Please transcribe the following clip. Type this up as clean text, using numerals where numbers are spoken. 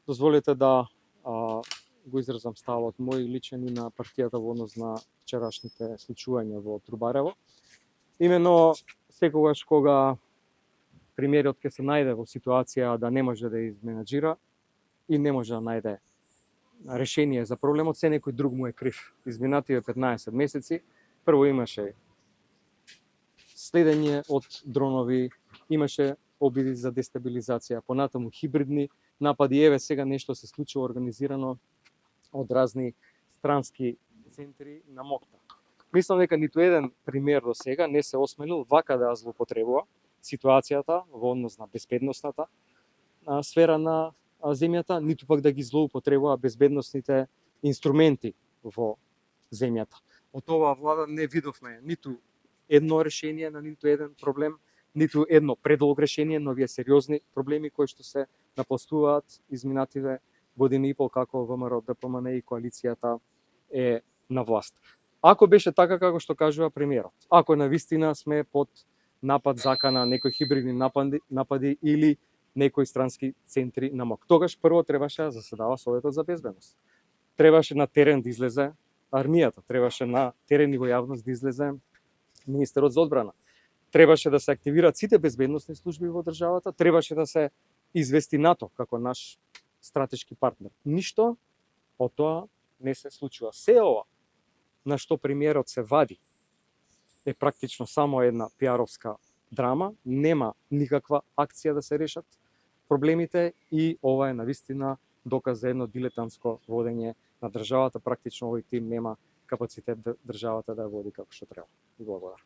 Дозволете да го изразам ставот мој личен и на партијата во однос на вчерашните случувања во Трубарево. Имено секогаш кога премиерот ќе се најде во ситуација да не може да изменаџира и не може да најде решение за проблемот, се некој друг му е крив. Изминативе 15 месеци прво имаше следење од дронови, имаше обиди за дестабилизација, понатаму хибридни напади, еве сега нешто се случува организирано од разни странски центри на Мокта. Мислам дека ниту еден премиер до сега не се осмелил вака да злоупотребува ситуацијата во однос на безбедносната сфера на земјата, ниту пак да ги злоупотребува безбедносните инструменти во земјата. Од оваа влада не видовме ниту едно решение на ниту еден проблем, ниту едно предолг решение на овие сериозни проблеми кои што се напластуваат изминативе години и пол како ВМРО, ДПМН и коалицијата е на власт. Ако беше така како што кажува премиерот, ако навистина сме под напад, закана, некои хибридни напади или некои странски центри на МОК, тогаш прво требаше да заседава Советот за безбедност. Требаше на терен да излезе армијата, требаше на терен и во јавност да излезе министерот за одбрана. Требаше да се активираат сите безбедносни служби во државата, требаше да се извести НАТО како наш стратешки партнер. Ништо од тоа не се случува. Се ова на што премиерот се вади е практично само една пиаровска драма, нема никаква акција да се решат проблемите и ова е навистина доказ за едно дилетантско водење на државата. Практично овој тим нема капацитет државата да ја води како што треба. И благодарам.